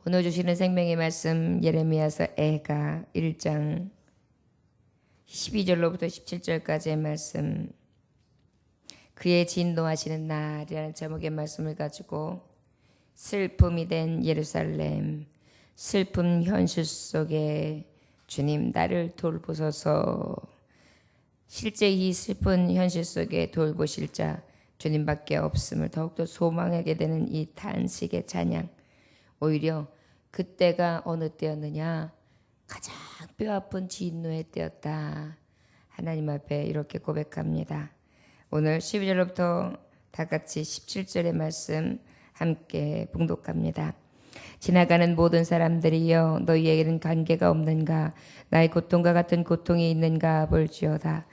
오늘 주시는 생명의 말씀 예레미야서 애가 1장 12절로부터 17절까지의 말씀, 그의 진노하시는 날이라는 제목의 말씀을 가지고 슬픔이 된 예루살렘, 슬픔 현실 속에 주님 나를 돌보소서. 실제 이 슬픈 현실 속에 돌보실 자 주님밖에 없음을 더욱더 소망하게 되는 이 탄식의 찬양, 오히려 그때가 어느 때였느냐? 가장 뼈아픈 진노의 때였다. 하나님 앞에 이렇게 고백합니다. 오늘 12절부터 다 같이 17절의 말씀 함께 봉독합니다. 지나가는 모든 사람들이여, 너희에게는 관계가 없는가? 나의 고통과 같은 고통이 있는가 볼지어다.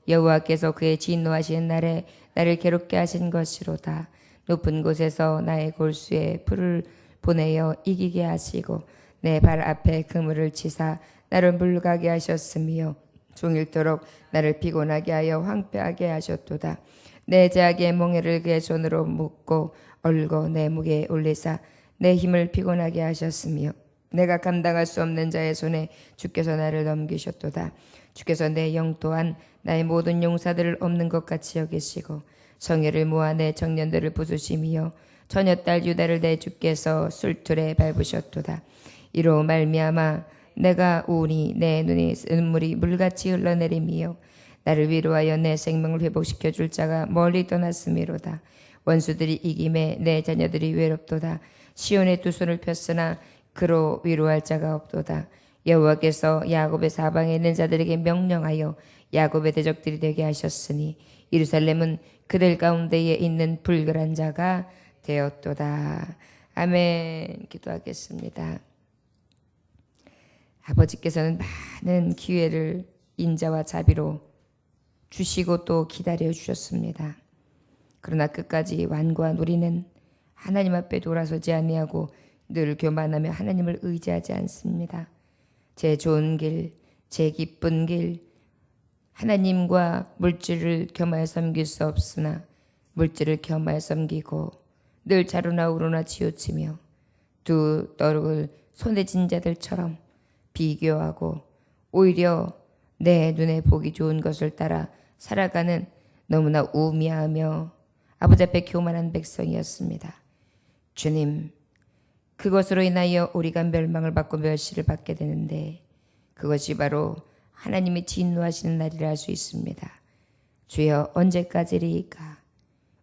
여호와께서 그의 진노하시는 날에 나를 괴롭게 하신 것이로다. 높은 곳에서 나의 골수에 불을 보내어 이기게 하시고 내 발 앞에 그물을 치사 나를 물가게 하셨으며 종일토록 나를 피곤하게 하여 황폐하게 하셨도다. 내 제악의 몽해를 그의 손으로 묶고 얼고 내 무게에 올리사 내 힘을 피곤하게 하셨으며 내가 감당할 수 없는 자의 손에 주께서 나를 넘기셨도다. 주께서 내 영 또한 나의 모든 용사들을 없는 것 같이 여기시고 성혈을 모아 내 청년들을 부수시며 처녀딸 유다를 내 주께서 술틀에 밟으셨도다. 이로 말미암아 내가 우니 내 눈에 눈물이 물같이 흘러내리며 나를 위로하여 내 생명을 회복시켜 줄 자가 멀리 떠났음이로다. 원수들이 이김에 내 자녀들이 외롭도다. 시온의 두 손을 폈으나 그로 위로할 자가 없도다. 여호와께서 야곱의 사방에 있는 자들에게 명령하여 야곱의 대적들이 되게 하셨으니 예루살렘은 그들 가운데에 있는 불결한 자가 되었도다. 아멘. 기도하겠습니다. 아버지께서는 많은 기회를 인자와 자비로 주시고 또 기다려 주셨습니다. 그러나 끝까지 완고한 우리는 하나님 앞에 돌아서지 아니하고 늘 교만하며 하나님을 의지하지 않습니다. 제 좋은 길, 제 기쁜 길, 하나님과 물질을 겸하여 섬길 수 없으나 물질을 겸하여 섬기고 늘 좌로나 우로나 치우치며 두 떡을 손에 쥔 자들처럼 비교하고 오히려 내 눈에 보기 좋은 것을 따라 살아가는 너무나 우미하며 아버지 앞에 교만한 백성이었습니다. 주님, 그것으로 인하여 우리가 멸망을 받고 멸시를 받게 되는데 그것이 바로 하나님이 진노하시는 날이라 할 수 있습니다. 주여, 언제까지리까?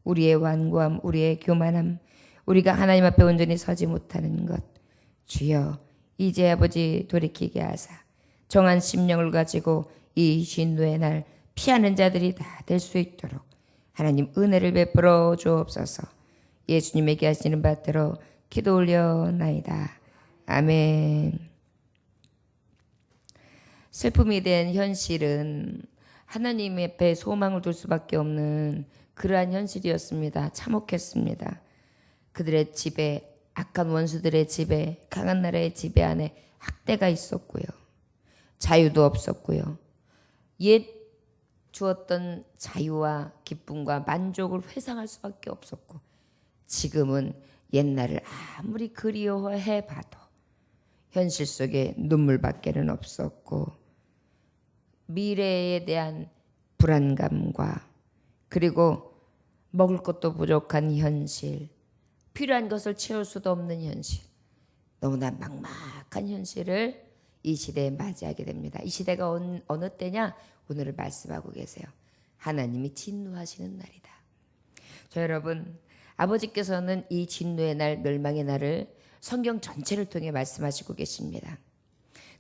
우리의 완고함, 우리의 교만함, 우리가 하나님 앞에 온전히 서지 못하는 것, 주여 이제 아버지 돌이키게 하사 정한 심령을 가지고 이 진노의 날 피하는 자들이 다 될 수 있도록 하나님 은혜를 베풀어 주옵소서. 예수님에게 하시는 바대로 기도 올려나이다. 아멘. 슬픔이 된 현실은 하나님 앞에 소망을 둘 수밖에 없는 그러한 현실이었습니다. 참혹했습니다. 그들의 집에, 악한 원수들의 집에, 강한 나라의 지배 안에 학대가 있었고요. 자유도 없었고요. 옛 주었던 자유와 기쁨과 만족을 회상할 수밖에 없었고, 지금은 옛날을 아무리 그리워해 봐도 현실 속에 눈물밖에는 없었고, 미래에 대한 불안감과 그리고 먹을 것도 부족한 현실, 필요한 것을 채울 수도 없는 현실, 너무나 막막한 현실을 이 시대에 맞이하게 됩니다. 이 시대가 어느 때냐? 오늘을 말씀하고 계세요. 하나님이 진노하시는 날이다. 저 여러분, 아버지께서는 이 진노의 날, 멸망의 날을 성경 전체를 통해 말씀하시고 계십니다.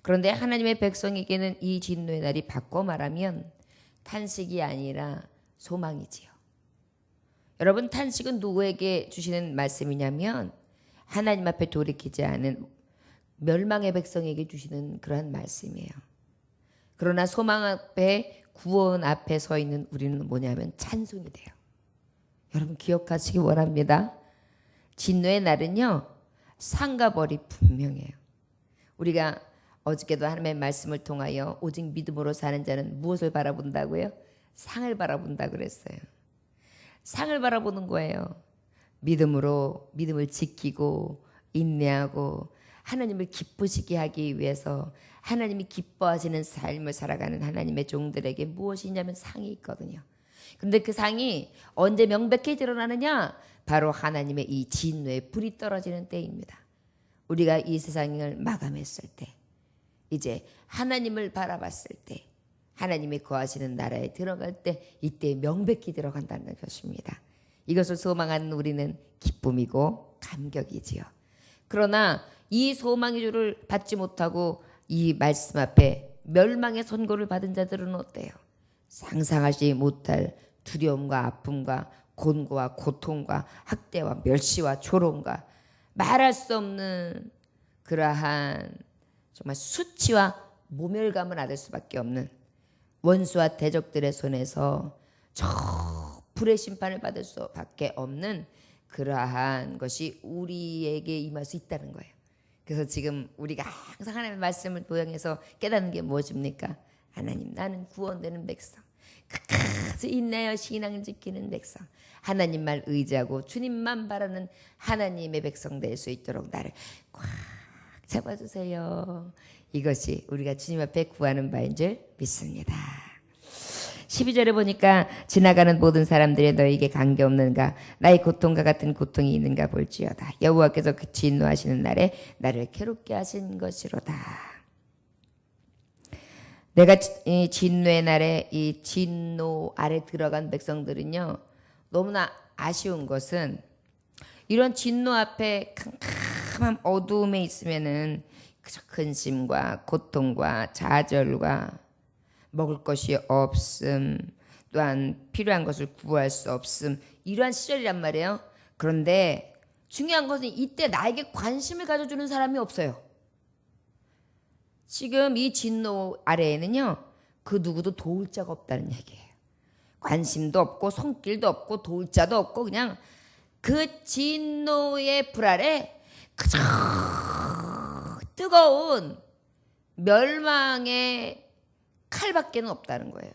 그런데 하나님의 백성에게는 이 진노의 날이 바꿔 말하면 탄식이 아니라 소망이지요. 여러분, 탄식은 누구에게 주시는 말씀이냐면 하나님 앞에 돌이키지 않은 멸망의 백성에게 주시는 그러한 말씀이에요. 그러나 소망 앞에, 구원 앞에 서 있는 우리는 뭐냐면 찬송이 돼요. 여러분 기억하시기 원합니다. 진노의 날은요, 상과 벌이 분명해요. 우리가 어저께도 하나님의 말씀을 통하여 오직 믿음으로 사는 자는 무엇을 바라본다고요? 상을 바라본다 그랬어요. 상을 바라보는 거예요. 믿음으로, 믿음을 지키고 인내하고 하나님을 기쁘시게 하기 위해서 하나님이 기뻐하시는 삶을 살아가는 하나님의 종들에게 무엇이 있냐면 상이 있거든요. 근데 그 상이 언제 명백히 드러나느냐? 바로 하나님의 이 진노의 불이 떨어지는 때입니다. 우리가 이 세상을 마감했을 때, 이제 하나님을 바라봤을 때, 하나님이 거하시는 나라에 들어갈 때, 이때 명백히 들어간다는 것입니다. 이것을 소망하는 우리는 기쁨이고 감격이지요. 그러나 이 소망의 주를 받지 못하고 이 말씀 앞에 멸망의 선고를 받은 자들은 어때요? 상상하지 못할 두려움과 아픔과 곤고와 고통과 학대와 멸시와 조롱과 말할 수 없는 그러한 정말 수치와 모멸감을 얻을 수밖에 없는 원수와 대적들의 손에서 저 불의 심판을 받을 수밖에 없는 그러한 것이 우리에게 임할 수 있다는 거예요. 그래서 지금 우리가 항상 하나님의 말씀을 도용해서 깨닫는 게 무엇입니까? 하나님, 나는 구원되는 백성, 끝까지 인내하여 신앙을 지키는 백성, 하나님 말 의지하고 주님만 바라는 하나님의 백성 될 수 있도록 나를 꽉 잡아주세요. 이것이 우리가 주님 앞에 구하는 바인 줄 믿습니다. 12절에 보니까 지나가는 모든 사람들이 너에게 관계없는가, 나의 고통과 같은 고통이 있는가 볼지어다. 여호와께서 그 진노하시는 날에 나를 괴롭게 하신 것이로다. 내가 이 진노의 날에 이 진노 아래 들어간 백성들은요, 너무나 아쉬운 것은 이런 진노 앞에 캄캄한 어두움에 있으면은 그저 근심과 고통과 좌절과 먹을 것이 없음, 또한 필요한 것을 구할 수 없음, 이러한 시절이란 말이에요. 그런데 중요한 것은 이때 나에게 관심을 가져주는 사람이 없어요. 지금 이 진노 아래에는요, 그 누구도 도울 자가 없다는 얘기예요. 관심도 없고 손길도 없고 도울 자도 없고 그냥 그 진노의 불 아래 그저 뜨거운 멸망의 칼밖에는 없다는 거예요.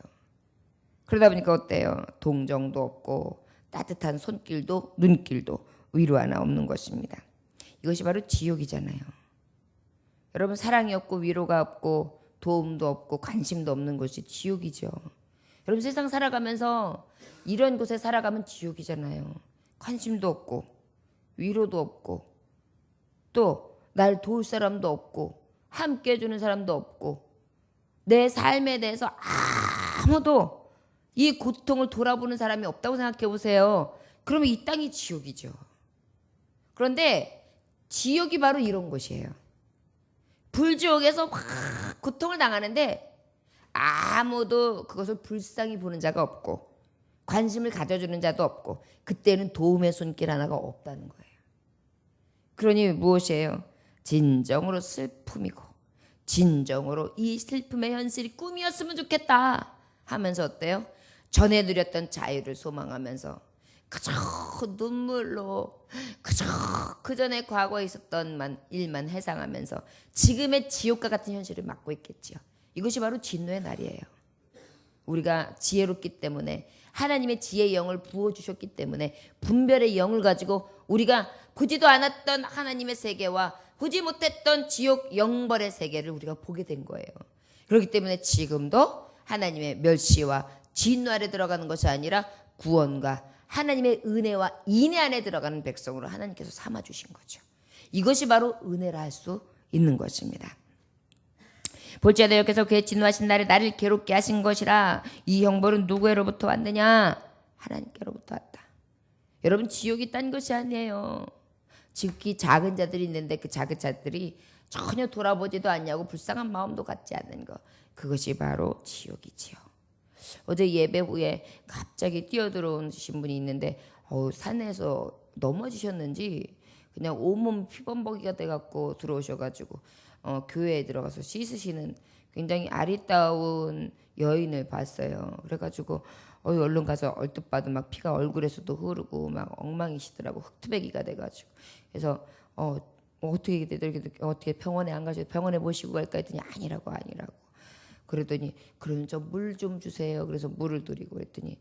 그러다 보니까 어때요? 동정도 없고 따뜻한 손길도 눈길도 위로 하나 없는 것입니다. 이것이 바로 지옥이잖아요. 여러분, 사랑이 없고 위로가 없고 도움도 없고 관심도 없는 것이 지옥이죠. 여러분, 세상 살아가면서 이런 곳에 살아가면 지옥이잖아요. 관심도 없고 위로도 없고 또 날 도울 사람도 없고 함께 해주는 사람도 없고 내 삶에 대해서 아무도 이 고통을 돌아보는 사람이 없다고 생각해 보세요. 그러면 이 땅이 지옥이죠. 그런데 지옥이 바로 이런 곳이에요. 불지옥에서 확 고통을 당하는데 아무도 그것을 불쌍히 보는 자가 없고 관심을 가져주는 자도 없고 그때는 도움의 손길 하나가 없다는 거예요. 그러니 무엇이에요? 진정으로 슬픔이고 진정으로 이 슬픔의 현실이 꿈이었으면 좋겠다 하면서 어때요? 전에 누렸던 자유를 소망하면서 그저 눈물로 그저 그전에 과거에 있었던 일만 회상하면서 지금의 지옥과 같은 현실을 맞고 있겠지요. 이것이 바로 진노의 날이에요. 우리가 지혜롭기 때문에 하나님의 지혜의 영을 부어주셨기 때문에 분별의 영을 가지고 우리가 보지도 않았던 하나님의 세계와 보지 못했던 지옥 영벌의 세계를 우리가 보게 된 거예요. 그렇기 때문에 지금도 하나님의 멸시와 진노 아래 들어가는 것이 아니라 구원과 하나님의 은혜와 인애 안에 들어가는 백성으로 하나님께서 삼아주신 거죠. 이것이 바로 은혜라 할 수 있는 것입니다. 볼지어다 여호와께서 그의 진노하신 날에 나를 괴롭게 하신 것이라. 이 형벌은 누구로부터 왔느냐? 하나님께로부터 왔다. 여러분, 지옥이 딴 것이 아니에요. 지극히 작은 자들이 있는데 그 작은 자들이 전혀 돌아보지도 않냐고 불쌍한 마음도 갖지 않는 것, 그것이 바로 지옥이지요. 어제 예배 후에 갑자기 뛰어들어오신 분이 있는데 산에서 넘어지셨는지 그냥 온몸 피범벅이가 돼갖고 들어오셔가지고 교회에 들어가서 씻으시는 굉장히 아리따운 여인을 봤어요. 그래가지고 얼른 가서 얼뜻 봐도 막 피가 얼굴에서도 흐르고 막 엉망이시더라고. 흑투배기가 돼가지고. 그래서 어떻게 병원에 안 가셔도 병원에 모시고 갈까 했더니 아니라고. 그러더니 그러면 저 물 좀 주세요. 그래서 물을 드리고 했더니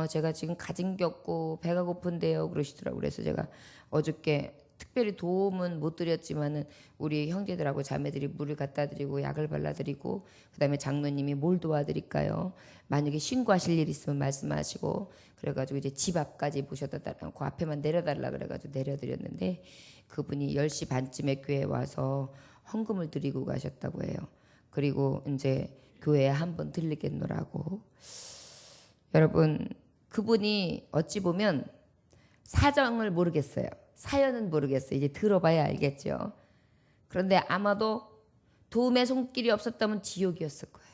제가 지금 가진 게 없고 배가 고픈데요 그러시더라고요. 그래서 제가 어저께 특별히 도움은 못 드렸지만은 우리 형제들하고 자매들이 물을 갖다 드리고 약을 발라드리고 그다음에 장로님이 뭘 도와드릴까요? 만약에 신고하실 일 있으면 말씀하시고 그래가지고 이제 집 앞까지 모셔다 달라고 그 앞에만 내려달라 그래가지고 내려드렸는데 그분이 10시 반쯤에 교회에 와서 헌금을 드리고 가셨다고 해요. 그리고 이제 교회에 한번 들리겠노라고. 여러분 그분이 어찌 보면 사정을 모르겠어요. 사연은 모르겠어요. 이제 들어봐야 알겠죠. 그런데 아마도 도움의 손길이 없었다면 지옥이었을 거예요.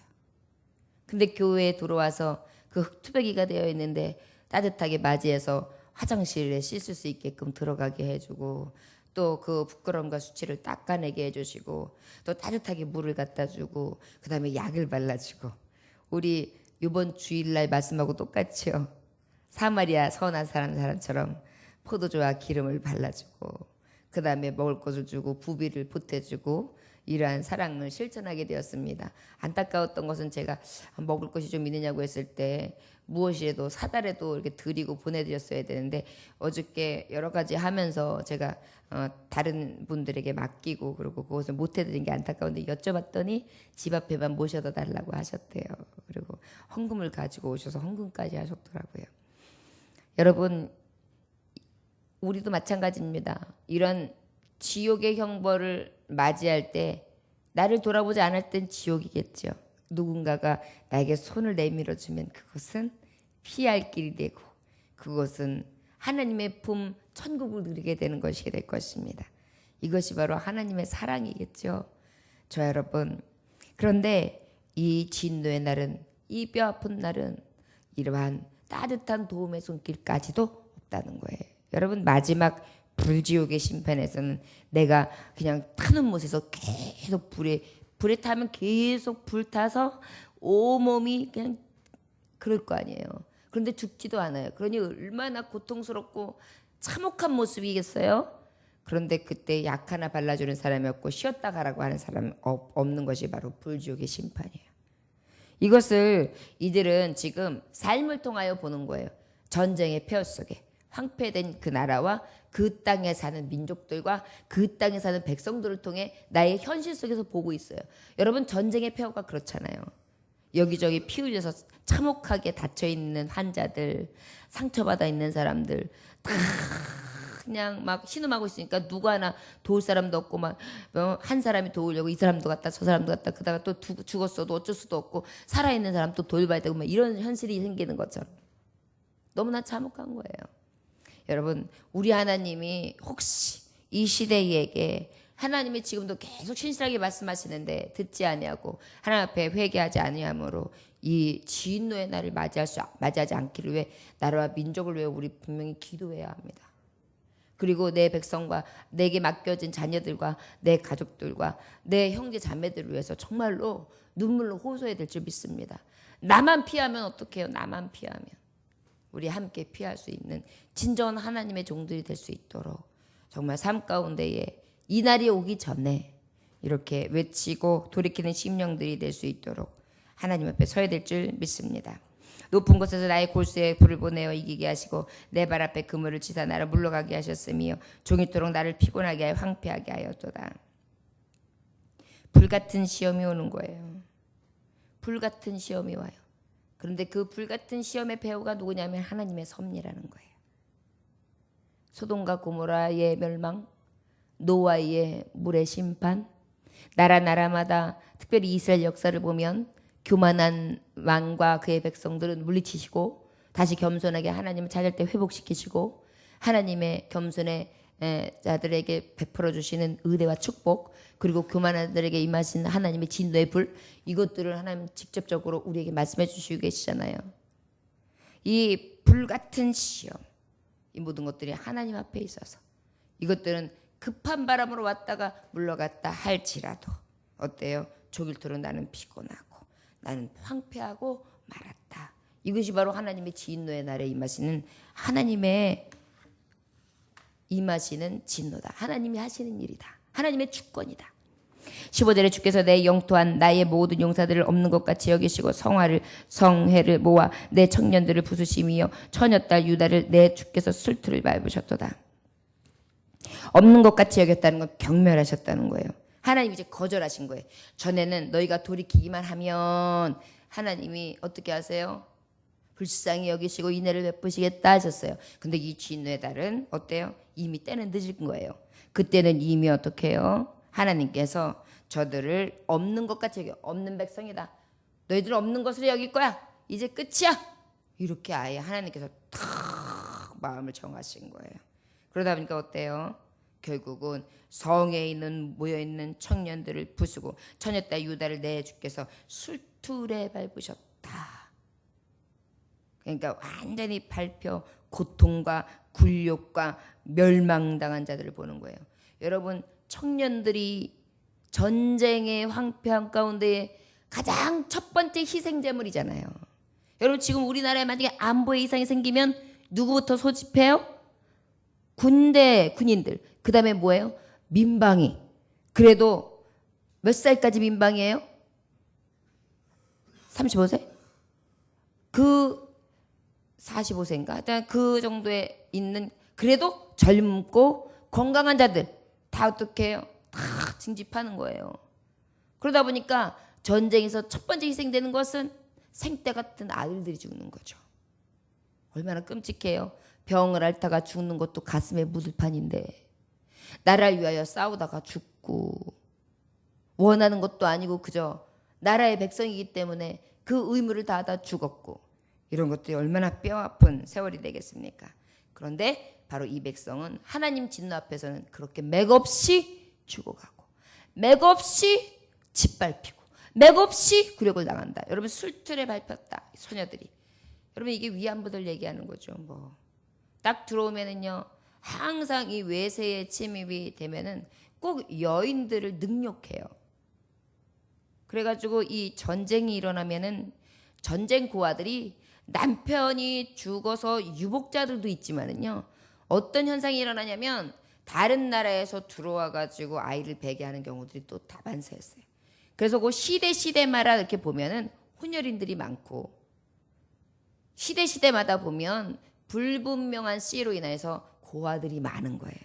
근데 교회에 들어와서 그 흙투배기가 되어 있는데 따뜻하게 맞이해서 화장실에 씻을 수 있게끔 들어가게 해주고 또 그 부끄러움과 수치를 닦아내게 해주시고 또 따뜻하게 물을 갖다 주고 그 다음에 약을 발라주고 우리 이번 주일날 말씀하고 똑같이요. 사마리아 선한 사람처럼 포도주와 기름을 발라주고 그 다음에 먹을 것을 주고 부비를 보태주고 이러한 사랑을 실천하게 되었습니다. 안타까웠던 것은 제가 먹을 것이 좀 있느냐고 했을 때 무엇이라도 사달에도 이렇게 드리고 보내드렸어야 되는데 어저께 여러 가지 하면서 제가 다른 분들에게 맡기고 그리고 그것을 못 해드린 게 안타까운데 여쭤봤더니 집 앞에만 모셔다 달라고 하셨대요. 그리고 헌금을 가지고 오셔서 헌금까지 하셨더라고요. 여러분 우리도 마찬가지입니다. 이런 지옥의 형벌을 맞이할 때 나를 돌아보지 않을 땐 지옥이겠죠. 누군가가 나에게 손을 내밀어 주면 그것은 피할 길이 되고 그것은 하나님의 품 천국을 누리게 되는 것이 될 것입니다. 이것이 바로 하나님의 사랑이겠죠. 저 여러분 그런데 이 진노의 날은 이 뼈 아픈 날은 이러한 따뜻한 도움의 손길까지도 없다는 거예요. 여러분 마지막 불지옥의 심판에서는 내가 그냥 타는 못에서 계속 불에 타면 계속 불타서 온몸이 그냥 그럴 거 아니에요. 그런데 죽지도 않아요. 그러니 얼마나 고통스럽고 참혹한 모습이겠어요. 그런데 그때 약 하나 발라주는 사람이 없고 쉬었다 가라고 하는 사람이 없는 것이 바로 불지옥의 심판이에요. 이것을 이들은 지금 삶을 통하여 보는 거예요. 전쟁의 폐허 속에 황폐된 그 나라와 그 땅에 사는 민족들과 그 땅에 사는 백성들을 통해 나의 현실 속에서 보고 있어요. 여러분 전쟁의 폐허가 그렇잖아요. 여기저기 피 흘려서 참혹하게 다쳐있는 환자들, 상처받아 있는 사람들 다 그냥 막 신음하고 있으니까 누구 하나 도울 사람도 없고 막 한 사람이 도우려고 이 사람도 갔다 저 사람도 갔다 그다가 또 죽었어도 어쩔 수도 없고 살아있는 사람 또 돌봐야 되고 막 이런 현실이 생기는 것처럼 너무나 참혹한 거예요. 여러분 우리 하나님이 혹시 이 시대에게 하나님이 지금도 계속 신실하게 말씀하시는데 듣지 아니하고 하나님 앞에 회개하지 아니함으로 이 진노의 날을 맞이하지 않기를 위해 나라와 민족을 위해 우리 분명히 기도해야 합니다. 그리고 내 백성과 내게 맡겨진 자녀들과 내 가족들과 내 형제 자매들을 위해서 정말로 눈물로 호소해야 될 줄 믿습니다. 나만 피하면 어떡해요? 나만 피하면. 우리 함께 피할 수 있는 진정한 하나님의 종들이 될 수 있도록 정말 삶 가운데에 이 날이 오기 전에 이렇게 외치고 돌이키는 심령들이 될 수 있도록 하나님 앞에 서야 될 줄 믿습니다. 높은 곳에서 나의 골수에 불을 보내어 이기게 하시고 내 발 앞에 그물을 치사 나를 물러가게 하셨으며 종일토록 나를 피곤하게 하여 황폐하게 하였도다. 불같은 시험이 오는 거예요. 불같은 시험이 와요. 그런데 그 불같은 시험의 배후가 누구냐면 하나님의 섭리라는 거예요. 소돔과 고모라의 멸망, 노아의 물의 심판, 나라마다 특별히 이스라엘 역사를 보면 교만한 왕과 그의 백성들은 물리치시고 다시 겸손하게 하나님을 찾을 때 회복시키시고 하나님의 겸손의 자들에게 베풀어 주시는 은혜와 축복 그리고 교만한 자들에게 임하신 하나님의 진노의 불 이것들을 하나님 직접적으로 우리에게 말씀해 주시고 계시잖아요. 이 불같은 시험 이 모든 것들이 하나님 앞에 있어서 이것들은 급한 바람으로 왔다가 물러갔다 할지라도 어때요? 종일토록 나는 피곤하고 나는 황폐하고 말았다. 이것이 바로 하나님의 진노의 날에 임하시는 하나님의 임하시는 진노다. 하나님이 하시는 일이다. 하나님의 주권이다. 15절에 주께서 내 영토한 나의 모든 용사들을 없는 것 같이 여기시고 성회를 모아 내 청년들을 부수시며 처녀딸 유다를 내 주께서 술투를 밟으셨도다. 없는 것 같이 여겼다는 건 경멸하셨다는 거예요. 하나님이 이제 거절하신 거예요. 전에는 너희가 돌이키기만 하면 하나님이 어떻게 하세요? 불쌍히 여기시고 인애를 베푸시겠다 하셨어요. 근데 이 진노의 달은 어때요? 이미 때는 늦은 거예요. 그때는 이미 어떻게 해요? 하나님께서 저들을 없는 것 같이 여겨. 없는 백성이다. 너희들 없는 것으로 여길 거야. 이제 끝이야. 이렇게 아예 하나님께서 탁 마음을 정하신 거예요. 그러다 보니까 어때요? 결국은 성에 있는 모여있는 청년들을 부수고 처녀딸 유다를 내 주께서 술틀에 밟으셨다. 그러니까 완전히 밟혀 고통과 굴욕과 멸망당한 자들을 보는 거예요. 여러분, 청년들이 전쟁의 황폐한 가운데 가장 첫 번째 희생제물이잖아요. 여러분, 지금 우리나라에 만약에 안보에 이상이 생기면 누구부터 소집해요? 군인들. 그 다음에 뭐예요? 민방위. 그래도 몇 살까지 민방위예요? 35세? 그 45세인가? 하여튼 그 정도에 있는 그래도 젊고 건강한 자들 다 어떻게 해요? 다 징집하는 거예요. 그러다 보니까 전쟁에서 첫 번째 희생되는 것은 생떼 같은 아들들이 죽는 거죠. 얼마나 끔찍해요. 병을 앓다가 죽는 것도 가슴에 묻을 판인데 나라를 위하여 싸우다가 죽고 원하는 것도 아니고 그저 나라의 백성이기 때문에 그 의무를 다하다 죽었고 이런 것들이 얼마나 뼈아픈 세월이 되겠습니까? 그런데 바로 이 백성은 하나님 진노 앞에서는 그렇게 맥없이 죽어가고 맥없이 짓밟히고 맥없이 굴욕을 당한다. 여러분 술틀에 밟혔다. 소녀들이. 여러분 이게 위안부들 얘기하는 거죠. 딱 들어오면은요. 항상 이 외세의 침입이 되면은 꼭 여인들을 능욕해요. 그래가지고 이 전쟁이 일어나면은 전쟁 고아들이 남편이 죽어서 유복자들도 있지만은요. 어떤 현상이 일어나냐면 다른 나라에서 들어와가지고 아이를 베게 하는 경우들이 또 다반사였어요. 그래서 그 시대마다 이렇게 보면은 혼혈인들이 많고 시대마다 보면 불분명한 씨로 인해서 고아들이 많은 거예요.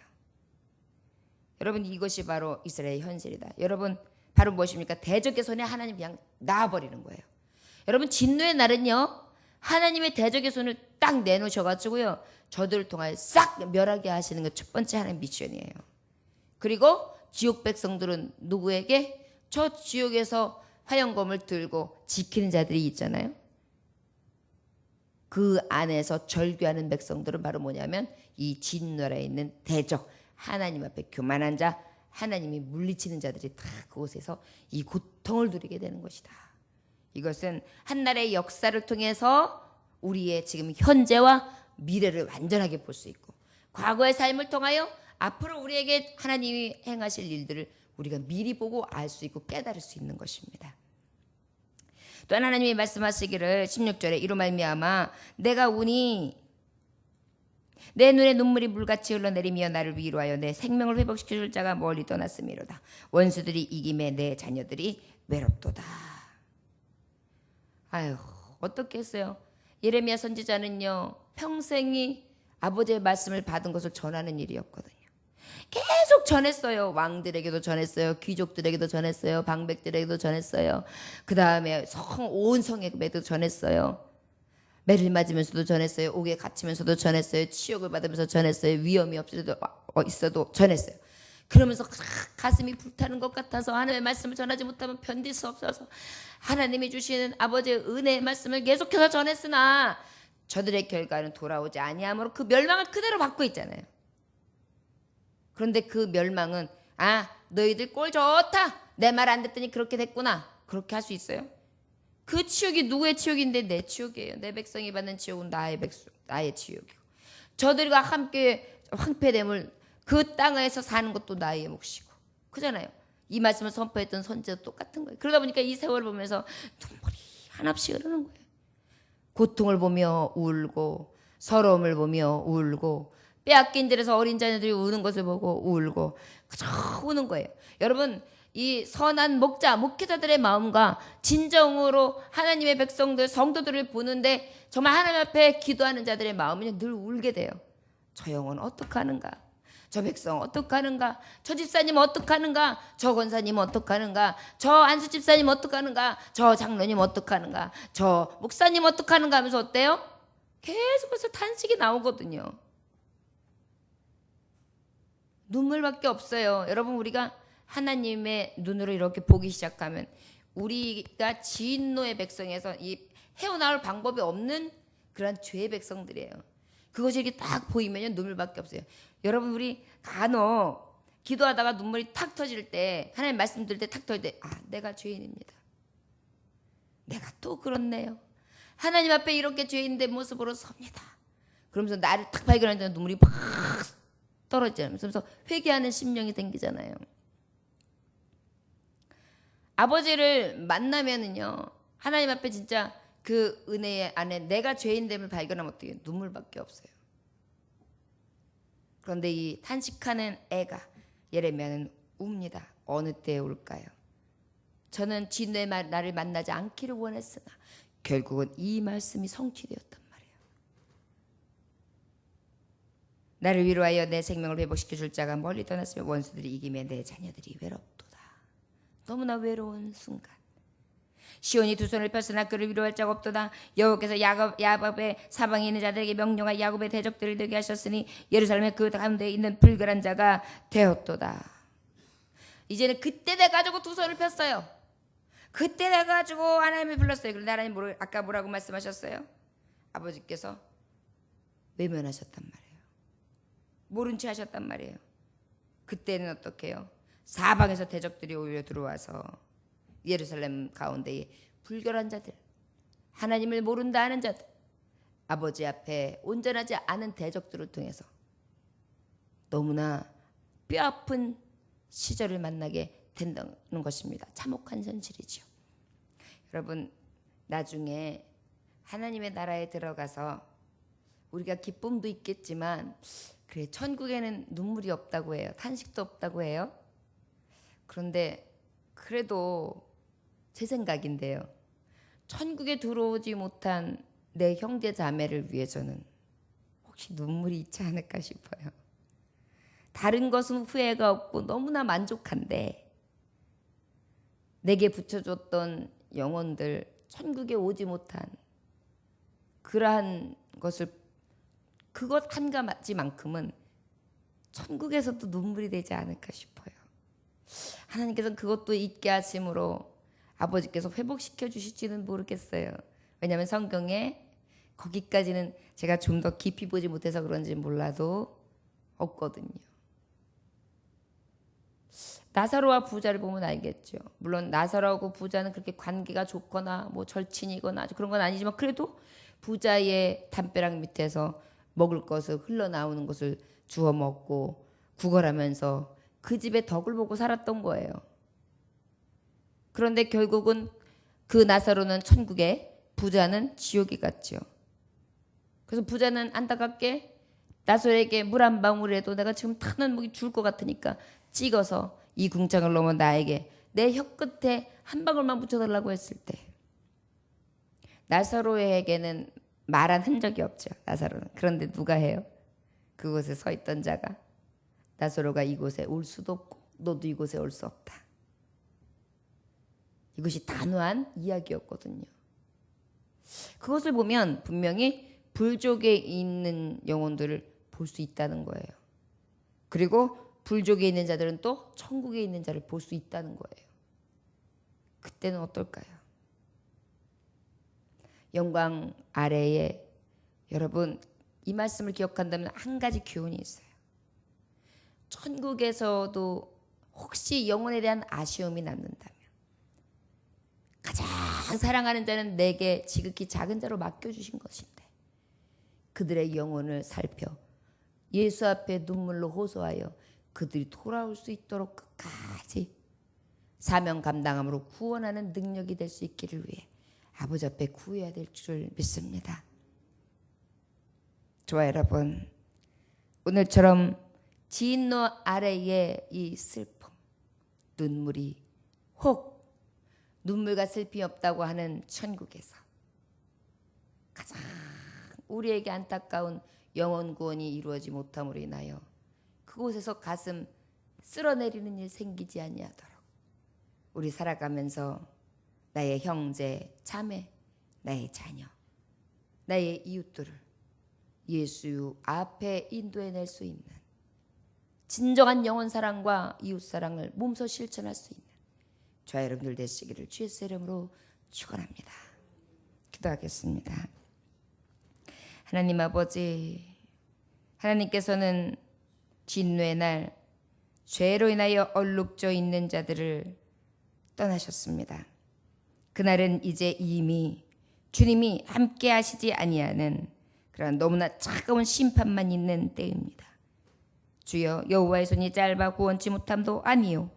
여러분 이것이 바로 이스라엘 현실이다. 여러분 바로 무엇입니까? 대적의 손에 하나님 그냥 놔버리는 거예요. 여러분 진노의 날은요. 하나님의 대적의 손을 딱 내놓으셔가지고요. 저들을 통하여 싹 멸하게 하시는 게 첫 번째 하나님 미션이에요. 그리고 지옥 백성들은 누구에게? 저 지옥에서 화영검을 들고 지키는 자들이 있잖아요. 그 안에서 절규하는 백성들은 바로 뭐냐면 이 진노라에 있는 대적 하나님 앞에 교만한 자 하나님이 물리치는 자들이 다 그곳에서 이 고통을 누리게 되는 것이다. 이것은 한나라의 역사를 통해서 우리의 지금 현재와 미래를 완전하게 볼 수 있고 과거의 삶을 통하여 앞으로 우리에게 하나님이 행하실 일들을 우리가 미리 보고 알 수 있고 깨달을 수 있는 것입니다. 또한 하나님이 말씀하시기를 16절에 이로 말미암아 내가 우니 내 눈에 눈물이 물같이 흘러내리며 나를 위로하여 내 생명을 회복시켜줄 자가 멀리 떠났음이로다. 원수들이 이김에 내 자녀들이 외롭도다. 아유 어떻게 했어요? 예레미야 선지자는요 평생이 아버지의 말씀을 받은 것을 전하는 일이었거든요. 계속 전했어요. 왕들에게도 전했어요. 귀족들에게도 전했어요. 방백들에게도 전했어요. 그 다음에 온 성에도 전했어요. 매를 맞으면서도 전했어요. 옥에 갇히면서도 전했어요. 치욕을 받으면서 전했어요. 위험이 있어도 전했어요. 그러면서 가슴이 불타는 것 같아서 하나님의 말씀을 전하지 못하면 견딜 수 없어서 하나님이 주시는 아버지의 은혜의 말씀을 계속해서 전했으나 저들의 결과는 돌아오지 아니하므로 그 멸망을 그대로 받고 있잖아요. 그런데 그 멸망은 너희들 꼴 좋다. 내 말 안 듣더니 그렇게 됐구나. 그렇게 할 수 있어요? 그 치욕이 누구의 치욕인데 내 치욕이에요. 내 백성이 받는 치욕은 나의 치욕이고 저들과 함께 황폐됨을 그 땅에서 사는 것도 나의 몫이고 그잖아요. 이 말씀을 선포했던 선지자도 똑같은 거예요. 그러다 보니까 이 세월을 보면서 눈물이 한없이 흐르는 거예요. 고통을 보며 울고 서러움을 보며 울고 빼앗긴 들에서 어린 자녀들이 우는 것을 보고 울고 그저 우는 거예요. 여러분 이 선한 목회자들의 마음과 진정으로 하나님의 백성들 성도들을 보는데 정말 하나님 앞에 기도하는 자들의 마음은 늘 울게 돼요. 저 영혼 어떡하는가? 저 백성 어떡하는가? 저 집사님 어떡하는가? 저 권사님 어떡하는가? 저 안수 집사님 어떡하는가? 저 장로님 어떡하는가? 저 목사님 어떡하는가 하면서 어때요? 계속해서 탄식이 나오거든요. 눈물밖에 없어요. 여러분, 우리가 하나님의 눈으로 이렇게 보기 시작하면 우리가 진노의 백성에서 이 헤어나올 방법이 없는 그런 죄의 백성들이에요. 그것이 이렇게 딱 보이면 눈물밖에 없어요. 여러분, 우리 간혹 기도하다가 눈물이 탁 터질 때, 하나님 말씀 들을 때 탁 터질 때, 아, 내가 죄인입니다. 내가 또 그렇네요. 하나님 앞에 이렇게 죄인된 모습으로 섭니다. 그러면서 나를 탁 발견하는 눈물이 팍 떨어지잖아요. 그래서 회개하는 심령이 생기잖아요. 아버지를 만나면은요, 하나님 앞에 진짜 그 은혜 안에 내가 죄인됨을 발견하면 어떻게 눈물밖에 없어요. 그런데 이 탄식하는 애가 예레미야는 웁니다. 어느 때에 올까요? 저는 진노의 나를 만나지 않기를 원했으나 결국은 이 말씀이 성취되었단 말이에요. 나를 위로하여 내 생명을 회복시켜 줄 자가 멀리 떠났으며 원수들이 이김에 내 자녀들이 외롭도다. 너무나 외로운 순간. 시온이 두 손을 펴으나 그를 위로할 자가 없도다. 여호와께서 야곱의 사방에 있는 자들에게 명령하여 야곱의 대적들을 되게 하셨으니 예루살렘의 그 가운데 있는 불결한 자가 되었도다. 이제는 그때 돼가지고 두 손을 폈어요. 그때 돼가지고 하나님을 불렀어요. 그런데 하나님 아까 뭐라고 말씀하셨어요? 아버지께서 외면하셨단 말이에요. 모른 채 하셨단 말이에요. 그때는 어떻게 해요? 사방에서 대적들이 오히려 들어와서 예루살렘 가운데에 불결한 자들, 하나님을 모른다 하는 자들, 아버지 앞에 온전하지 않은 대적들을 통해서 너무나 뼈아픈 시절을 만나게 된다는 것입니다. 참혹한 현실이죠. 여러분, 나중에 하나님의 나라에 들어가서 우리가 기쁨도 있겠지만 그래, 천국에는 눈물이 없다고 해요. 탄식도 없다고 해요. 그런데 그래도 제 생각인데요, 천국에 들어오지 못한 내 형제 자매를 위해서는 혹시 눈물이 있지 않을까 싶어요. 다른 것은 후회가 없고 너무나 만족한데 내게 붙여줬던 영혼들, 천국에 오지 못한 그러한 것을, 그것 한 가지만큼은 천국에서도 눈물이 되지 않을까 싶어요. 하나님께서는 그것도 잊게 하심으로 아버지께서 회복시켜 주실지는 모르겠어요. 왜냐하면 성경에 거기까지는 제가 좀 더 깊이 보지 못해서 그런지 몰라도 없거든요. 나사로와 부자를 보면 알겠죠. 물론 나사로하고 부자는 그렇게 관계가 좋거나 뭐 절친이거나 그런 건 아니지만 그래도 부자의 담벼락 밑에서 먹을 것을, 흘러나오는 것을 주워 먹고 구걸하면서 그 집에 덕을 보고 살았던 거예요. 그런데 결국은 그 나사로는 천국에, 부자는 지옥에 갔죠. 그래서 부자는 안타깝게 나사로에게 물 한 방울이라도 내가 지금 타는 목이 줄 것 같으니까 찍어서 이 궁창을 넘어 나에게 내 혀끝에 한 방울만 묻혀달라고 했을 때 나사로에게는 말한 흔적이 없죠. 나사로는. 그런데 누가 해요? 그곳에 서 있던 자가 나사로가 이곳에 올 수도 없고 너도 이곳에 올 수 없다. 이것이 단호한 이야기였거든요. 그것을 보면 분명히 불족에 있는 영혼들을 볼 수 있다는 거예요. 그리고 불족에 있는 자들은 또 천국에 있는 자를 볼 수 있다는 거예요. 그때는 어떨까요? 영광 아래에 여러분, 이 말씀을 기억한다면 한 가지 교훈이 있어요. 천국에서도 혹시 영혼에 대한 아쉬움이 남는다면 가장 사랑하는 자는 내게 지극히 작은 자로 맡겨주신 것인데 그들의 영혼을 살펴 예수 앞에 눈물로 호소하여 그들이 돌아올 수 있도록 끝까지 사명 감당함으로 구원하는 능력이 될 수 있기를 위해 아버지 앞에 구해야 될 줄 믿습니다. 좋아요, 여러분. 오늘처럼 진노 아래의 이 슬픔, 눈물이 혹 눈물과 슬픔이 없다고 하는 천국에서 가장 우리에게 안타까운 영혼 구원이 이루어지 못함으로 인하여 그곳에서 가슴 쓸어내리는 일 생기지 아니하도록 우리 살아가면서 나의 형제, 자매, 나의 자녀, 나의 이웃들을 예수 앞에 인도해낼 수 있는 진정한 영혼 사랑과 이웃 사랑을 몸소 실천할 수 있는 저와 여러분들 되시기를 주의 이름으로 축원합니다. 기도하겠습니다. 하나님 아버지, 하나님께서는 진노의 날 죄로 인하여 얼룩져 있는 자들을 떠나셨습니다. 그날은 이제 이미 주님이 함께 하시지 아니하는 그런 너무나 차가운 심판만 있는 때입니다. 주여, 여호와의 손이 짧아 구원치 못함도 아니요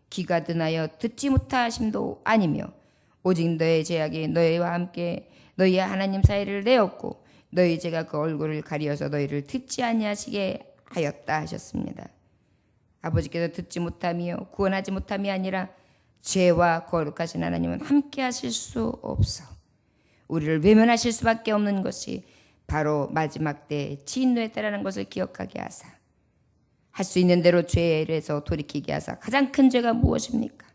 귀가 둔하여 듣지 못하심도 아니며 오직 너의 죄악이 너희와 함께 너희의 하나님 사이를 내었고 너희 죄가 그 얼굴을 가리어서 너희를 듣지 아니하시게 하였다 하셨습니다. 아버지께서 듣지 못함이요 구원하지 못함이 아니라 죄와 거룩하신 하나님은 함께 하실 수 없어 우리를 외면하실 수밖에 없는 것이 바로 마지막 때 진노에 따르는 것을 기억하게 하사 할 수 있는 대로 죄에서 돌이키게 하사 가장 큰 죄가 무엇입니까?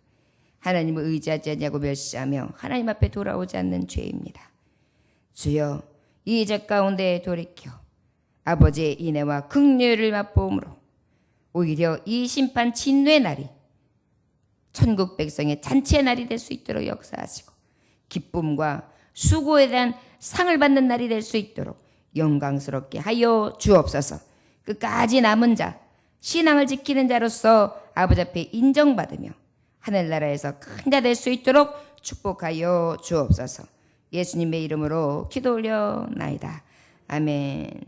하나님을 의지하지 않냐고 멸시하며 하나님 앞에 돌아오지 않는 죄입니다. 주여, 이 죄 가운데 돌이켜 아버지의 인애와 긍휼을 맛보므로 오히려 이 심판 진노의 날이 천국 백성의 잔치의 날이 될 수 있도록 역사하시고 기쁨과 수고에 대한 상을 받는 날이 될 수 있도록 영광스럽게 하여 주옵소서. 끝까지 남은 자, 신앙을 지키는 자로서 아버지 앞에 인정받으며 하늘나라에서 큰 자 될 수 있도록 축복하여 주옵소서. 예수님의 이름으로 기도 올려나이다. 아멘.